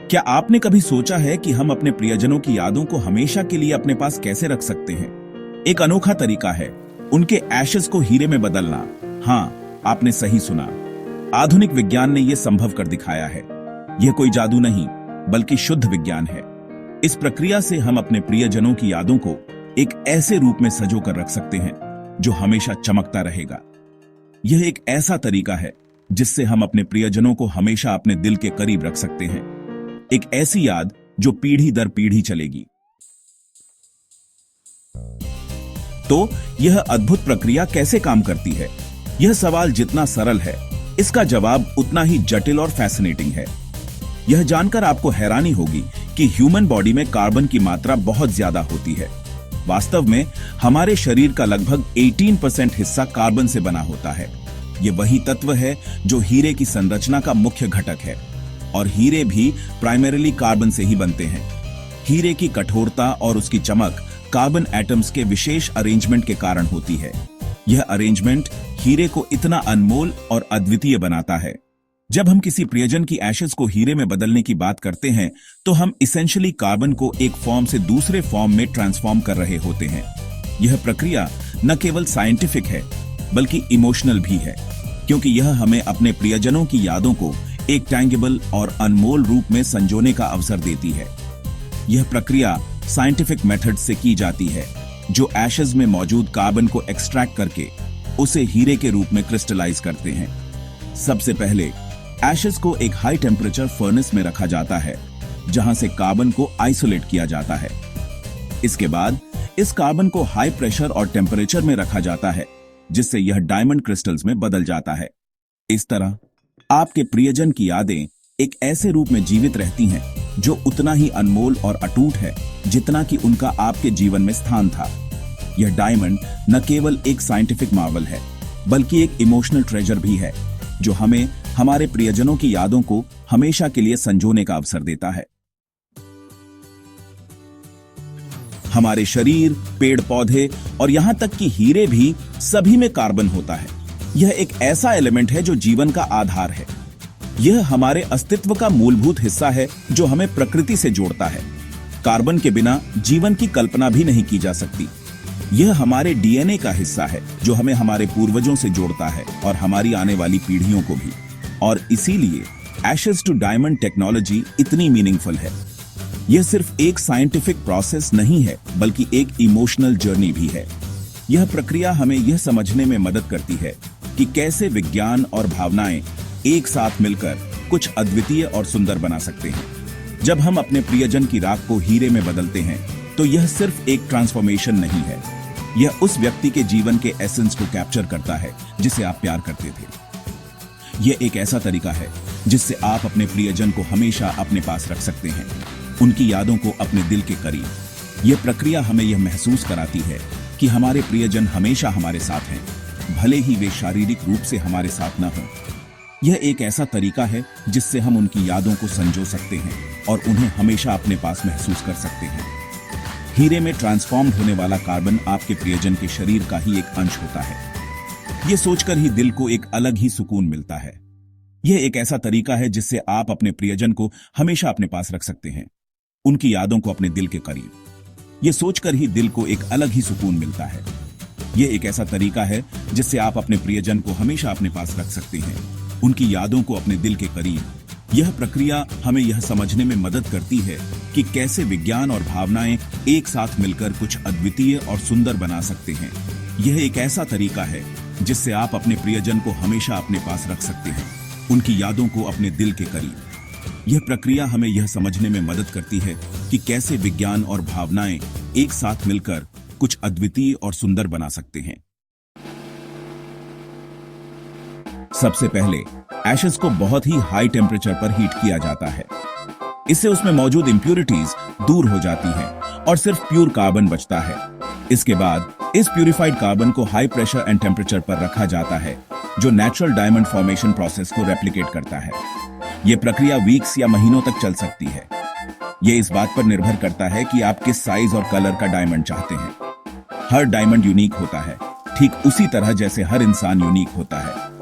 क्या आपने कभी सोचा है कि हम अपने प्रियजनों की यादों को हमेशा के लिए अपने पास कैसे रख सकते हैं? एक अनोखा तरीका है उनके एशेस को हीरे में बदलना। हाँ, आपने सही सुना। आधुनिक विज्ञान ने यह संभव कर दिखाया है। यह कोई जादू नहीं, बल्कि शुद्ध विज्ञान है। इस प्रक्रिया से हम अपने प्रियजनों की यादों को एक ऐसे रूप में सजो कर रख सकते हैं जो हमेशा चमकता रहेगा। यह एक ऐसा तरीका है जिससे हम अपने प्रियजनों को हमेशा अपने दिल के करीब रख सकते हैं। एक ऐसी याद जो पीढ़ी दर पीढ़ी चलेगी। तो यह अद्भुत प्रक्रिया कैसे काम करती है? यह सवाल जितना सरल है, इसका जवाब उतना ही जटिल और फैसिनेटिंग है। यह जानकर आपको हैरानी होगी कि ह्यूमन बॉडी में कार्बन की मात्रा बहुत ज्यादा होती है। वास्तव में हमारे शरीर का लगभग 18% हिस्सा कार्बन से बना होता है। यह वही तत्व है जो हीरे की संरचना का मुख्य घटक है, और हीरे भी प्राइमरीली कार्बन से ही बनते हैं। हीरे की कठोरता और उसकी चमक कार्बन एटम्स के विशेष अरेंजमेंट के कारण होती है। यह अरेंजमेंट हीरे को इतना अनमोल और अद्वितीय बनाता है। जब हम किसी प्रियजन की एशेस को हीरे में बदलने की बात करते हैं, तो हम इसेंशियली कार्बन को एक फॉर्म से दूसरे फॉर्म में ट्रांसफॉर्म कर रहे होते हैं। यह प्रक्रिया न केवल साइंटिफिक है, बल्कि इमोशनल भी है, क्योंकि यह हमें अपने प्रियजनों की यादों को एक टैंगिबल और अनमोल रूप में संजोने का अवसर देती है। यह प्रक्रिया साइंटिफिक मेथड से की जाती है, जो एशेस में मौजूद कार्बन को एक्सट्रैक्ट करके उसे हीरे के रूप में क्रिस्टलाइज करते हैं। सबसे पहले एशेस को एक हाई टेम्परेचर फर्नेस में रखा जाता है, जहां से कार्बन को आइसोलेट किया जाता है। इसके बाद इस कार्बन को हाई प्रेशर और टेम्परेचर में रखा जाता है, जिससे यह डायमंड क्रिस्टल्स में बदल जाता है। इस तरह आपके प्रियजन की यादें एक ऐसे रूप में जीवित रहती हैं जो उतना ही अनमोल और अटूट है जितना कि उनका आपके जीवन में स्थान था। यह डायमंड न केवल एक साइंटिफिक मार्वल है, बल्कि एक इमोशनल ट्रेजर भी है, जो हमें हमारे प्रियजनों की यादों को हमेशा के लिए संजोने का अवसर देता है। हमारे शरीर, पेड़ पौधे और यहां तक कि हीरे भी, सभी में कार्बन होता है। यह एक ऐसा एलिमेंट है जो जीवन का आधार है। यह हमारे अस्तित्व का मूलभूत हिस्सा है जो हमें प्रकृति से जोड़ता है। कार्बन के बिना जीवन की कल्पना भी नहीं की जा सकती। यह हमारे डीएनए का हिस्सा है जो हमें हमारे पूर्वजों से जोड़ता है और हमारी आने वाली पीढ़ियों को भी। और इसीलिए एशेस टू डायमंड टेक्नोलॉजी इतनी मीनिंगफुल है। यह सिर्फ एक साइंटिफिक प्रोसेस नहीं है, बल्कि एक इमोशनल जर्नी भी है। यह प्रक्रिया हमें यह समझने में मदद करती है कि कैसे विज्ञान और भावनाएं एक साथ मिलकर कुछ अद्वितीय और सुंदर बना सकते हैं। जब हम अपने प्रियजन की राख को हीरे में बदलते हैं, तो यह सिर्फ एक ट्रांसफॉर्मेशन नहीं है। यह उस व्यक्ति के जीवन के एसेंस को कैप्चर करता है जिसे आप प्यार करते थे। यह एक ऐसा तरीका है जिससे आप अपने प्रियजन को हमेशा अपने पास रख सकते हैं, उनकी यादों को अपने दिल के करीब। यह प्रक्रिया हमें यह महसूस कराती है कि हमारे प्रियजन हमेशा हमारे साथ हैं, भले ही वे शारीरिक रूप से हमारे साथ न हों। यह एक ऐसा तरीका है जिससे हम उनकी यादों को संजो सकते हैं और उन्हें हमेशा अपने पास महसूस कर सकते हैं। हीरे में ट्रांसफॉर्म्ड होने वाला कार्बन आपके प्रियजन के शरीर का ही एक अंश होता है। यह सोचकर ही दिल को एक अलग ही सुकून मिलता है। यह एक ऐसा तरीका है जिससे आप अपने प्रियजन को हमेशा अपने पास रख सकते हैं, उनकी यादों को अपने दिल के करीब। यह सोचकर ही दिल को एक अलग ही सुकून मिलता है। यह एक ऐसा तरीका है जिससे आप अपने प्रियजन को हमेशा अपने पास रख सकते हैं, उनकी यादों को अपने दिल के करीब। यह प्रक्रिया हमें यह समझने में मदद करती है कि कैसे विज्ञान और भावनाएं एक साथ मिलकर कुछ अद्वितीय और सुंदर बना सकते हैं। यह एक ऐसा तरीका है जिससे आप अपने प्रियजन को हमेशा अपने पास रख सकते हैं, उनकी यादों को अपने दिल के करीब। यह प्रक्रिया हमें यह समझने में मदद करती है कि कैसे विज्ञान और भावनाएं एक साथ मिलकर कुछ अद्वितीय और सुंदर बना सकते हैं। सबसे पहले एशेस को बहुत ही हाई टेम्परेचर पर हीट किया जाता है। इससे उसमें मौजूद इंप्यूरिटीज दूर हो जाती हैं और सिर्फ प्योर कार्बन बचता है। इसके बाद इस प्यूरिफाइड कार्बन को हाई प्रेशर एंड टेम्परेचर पर रखा जाता है, जो नेचुरल डायमंड फॉर्मेशन प्रोसेस को रेप्लिकेट करता है। यह प्रक्रिया वीक्स या महीनों तक चल सकती है। यह इस बात पर निर्भर करता है कि आप किस साइज और कलर का डायमंड चाहते हैं। हर डायमंड यूनिक होता है, ठीक उसी तरह जैसे हर इंसान यूनिक होता है।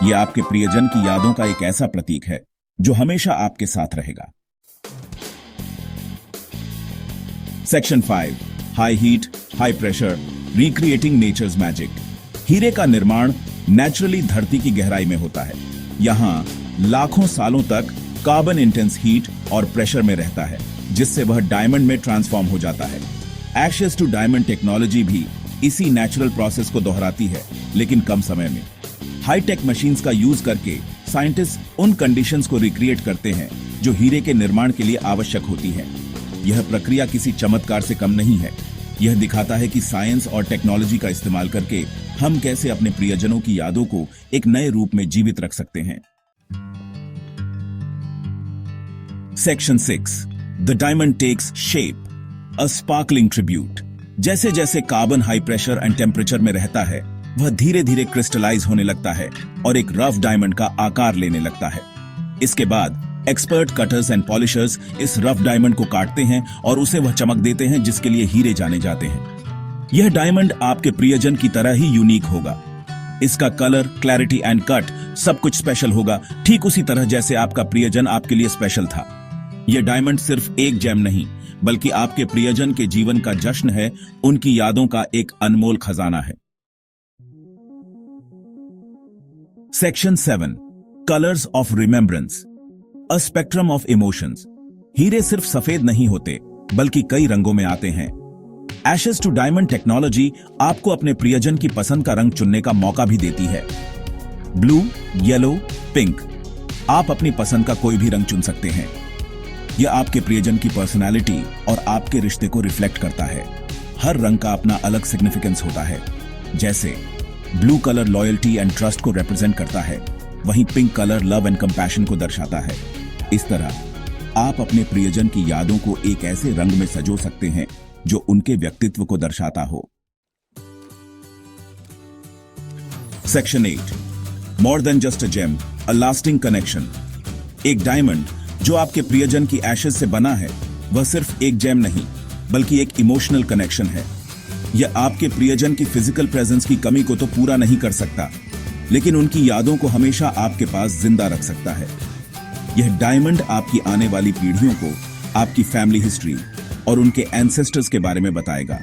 यह आपके प्रियजन की यादों का एक ऐसा प्रतीक है जो हमेशा आपके साथ रहेगा। Section 5, high heat, high pressure, recreating nature's magic. हीरे का निर्माण नेचुरली धरती की गहराई में होता है। यहाँ लाखों सालों तक कार्बन इंटेंस हीट और प्रेशर में रहता है, जिससे वह डायमंड में ट्रांसफॉर्म हो जाता है। एशेस टू डायमंड टेक्नोलॉजी भी इसी नेचुरल प्रोसेस को दोहराती है, लेकिन कम समय में। हाईटेक मशीन्स का यूज करके साइंटिस्ट उन कंडीशंस को रिक्रिएट करते हैं जो हीरे के निर्माण के लिए आवश्यक होती है। यह प्रक्रिया किसी चमत्कार से कम नहीं है। यह दिखाता है कि साइंस और टेक्नोलॉजी का इस्तेमाल करके हम कैसे अपने प्रियजनों की यादों को एक नए रूप में जीवित रख सकते हैं। Section 6, the diamond takes shape, a sparkling tribute. जैसे जैसे carbon high pressure and temperature में रहता है, वह धीरे धीरे क्रिस्टलाइज होने लगता है और एक रफ डायमंड का आकार लेने लगता है। इसके बाद एक्सपर्ट कटर्स एंड पॉलिशर्स इस रफ डायमंड को काटते हैं और उसे वह चमक देते हैं जिसके लिए हीरे जाने जाते हैं। यह डायमंड आपके प्रियजन की तरह ही यूनिक होगा। इसका कलर, क्लैरिटी एंड कट सब कुछ स्पेशल होगा, ठीक उसी तरह जैसे आपका प्रियजन आपके लिए स्पेशल था। यह डायमंड सिर्फ एक जेम नहीं, बल्कि आपके प्रियजन के जीवन का जश्न है, उनकी यादों का एक अनमोल खजाना है। Section 7, colours of remembrance, a spectrum of emotions. हीरे सिर्फ सफेद नहीं होते, बल्कि कई रंगों में आते हैं। एशेस टू डायमंड टेक्नोलॉजी आपको अपने प्रियजन की पसंद का रंग चुनने का मौका भी देती है। ब्लू, येलो, पिंक, आप अपनी पसंद का कोई भी रंग चुन सकते हैं। यह आपके प्रियजन की पर्सनालिटी और आपके रिश्ते को रिफ्लेक्ट करता है। हर रंग का अपना अलग सिग्निफिकेंस होता है। जैसे blue colour loyalty and trust को रिप्रेजेंट करता है, वहीं pink colour love and compassion को दर्शाता है। इस तरह आप अपने प्रियजन की यादों को एक ऐसे रंग में सजो सकते हैं जो उनके व्यक्तित्व को दर्शाता हो। Section 8, more than just a gem, a lasting connection. एक डायमंड जो आपके प्रियजन की एशेस से बना है, वह सिर्फ एक जेम नहीं, बल्कि एक इमोशनल कनेक्शन है। यह आपके प्रियजन की फिजिकल प्रेजेंस की कमी को तो पूरा नहीं कर सकता, लेकिन उनकी यादों को हमेशा आपके पास जिंदा रख सकता है। यह डायमंड आपकी आने वाली पीढ़ियों को आपकी फैमिली हिस्ट्री और उनके एंसेस्टर्स के बारे में बताएगा।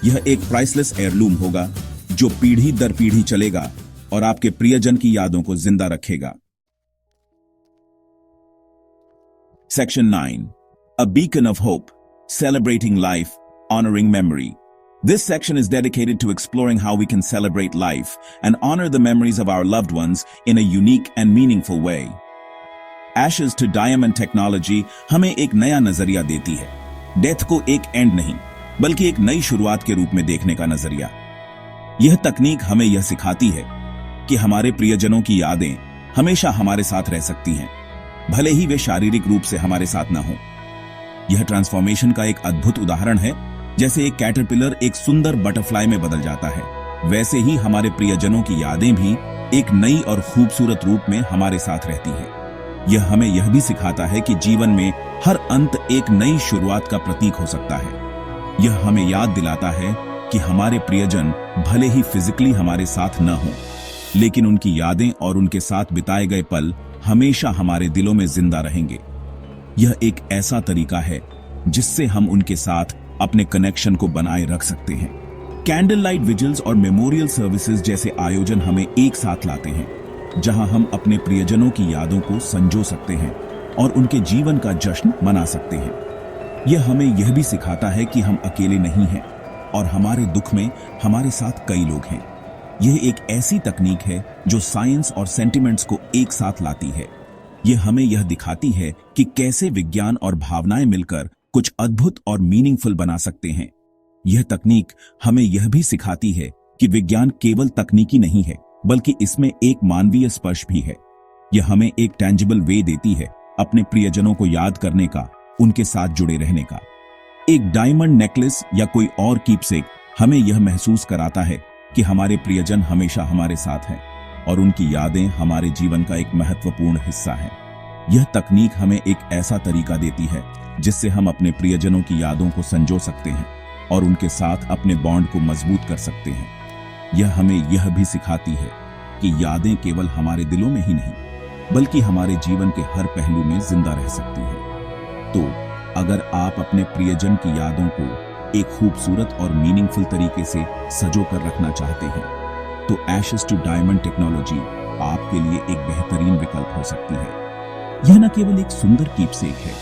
यह एक प्राइसलेस एयरलूम होगा जो पीढ़ी दर पीढ़ी चलेगा और आपके प्रियजन की यादों को जिंदा रखेगा। Section 9, a beacon of hope, celebrating life, honoring memory. This section is dedicated to exploring how we can celebrate life and honor the memories of our loved ones in a unique and meaningful way. Ashes to Diamond Technology हमें एक नया नजरिया देती है। Death को एक and नहीं, बल्कि एक नई शुरुआत के रूप में देखने का नजरिया। यह तकनीक हमें यह सिखाती है कि हमारे प्रियजनों की यादें हमेशा हमारे साथ रह सकती हैं, भले ही वे शारीरिक रूप से हमारे साथ न हो। यह ट्रांसफॉर्मेशन का एक अद्भुत उदाहरण है। जैसे एक कैटरपिलर एक सुंदर बटरफ्लाई में बदल जाता है, वैसे ही हमारे प्रियजनों की यादें भी एक नई और खूबसूरत रूप में हमारे साथ रहती है। यह हमें यह भी सिखाता है कि जीवन में हर अंत एक नई शुरुआत का प्रतीक हो सकता है। यह हमें याद दिलाता है कि हमारे प्रियजन भले ही फिजिकली हमारे साथ न हो, लेकिन उनकी यादें और उनके साथ बिताए गए पल हमेशा हमारे दिलों में जिंदा रहेंगे। यह एक ऐसा तरीका है जिससे हम उनके साथ अपने कनेक्शन को बनाए रख सकते हैं। कैंडल लाइट विजिल्स और मेमोरियल सर्विसेज जैसे आयोजन हमें एक साथ लाते हैं, जहां हम अपने प्रियजनों की यादों को संजो सकते हैं और उनके जीवन का जश्न मना सकते हैं। यह हमें यह भी सिखाता है कि हम अकेले नहीं हैं और हमारे दुख में हमारे साथ कई लोग हैं। यह एक ऐसी तकनीक है जो साइंस और सेंटिमेंट्स को एक साथ लाती है। यह हमें यह दिखाती है कि कैसे विज्ञान और भावनाएं मिलकर कुछ अद्भुत और मीनिंगफुल बना सकते हैं। यह तकनीक हमें यह भी सिखाती है कि विज्ञान केवल तकनीकी नहीं है, बल्कि इसमें एक मानवीय स्पर्श भी है। यह हमें एक टेंजिबल वे देती है अपने प्रियजनों को याद करने का, उनके साथ जुड़े रहने का। एक डायमंड नेकलेस या कोई और कीपसेक हमें यह महसूस कराता है कि हमारे प्रियजन हमेशा हमारे साथ हैं और उनकी यादें हमारे जीवन का एक महत्वपूर्ण हिस्सा हैं। यह तकनीक हमें एक ऐसा तरीका देती है जिससे हम अपने प्रियजनों की यादों को संजो सकते हैं और उनके साथ अपने बॉन्ड को मजबूत कर सकते हैं। यह हमें यह भी सिखाती है कि यादें केवल हमारे दिलों में ही नहीं, बल्कि हमारे जीवन के हर पहलू में जिंदा रह सकती हैं। तो अगर आप अपने प्रियजन की यादों को एक खूबसूरत और मीनिंगफुल तरीके से सजो कर रखना चाहते हैं तो एशेस टू डायमंड टेक्नोलॉजी आपके लिए एक बेहतरीन विकल्प हो सकती है। यह न केवल एक सुंदर कीपसेक है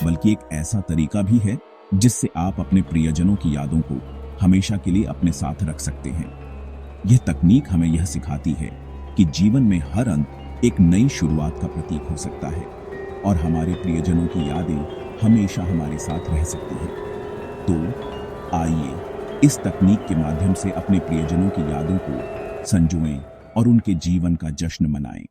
बल्कि एक ऐसा तरीका भी है जिससे आप अपने प्रियजनों की यादों को हमेशा के लिए अपने साथ रख सकते हैं। यह तकनीक हमें यह सिखाती है कि जीवन में हर अंत एक नई शुरुआत का प्रतीक हो सकता है और हमारे प्रियजनों की यादें हमेशा हमारे साथ रह सकती हैं। तो आइए इस तकनीक के माध्यम से अपने प्रियजनों की यादों को संजोएं और उनके जीवन का जश्न मनाएं।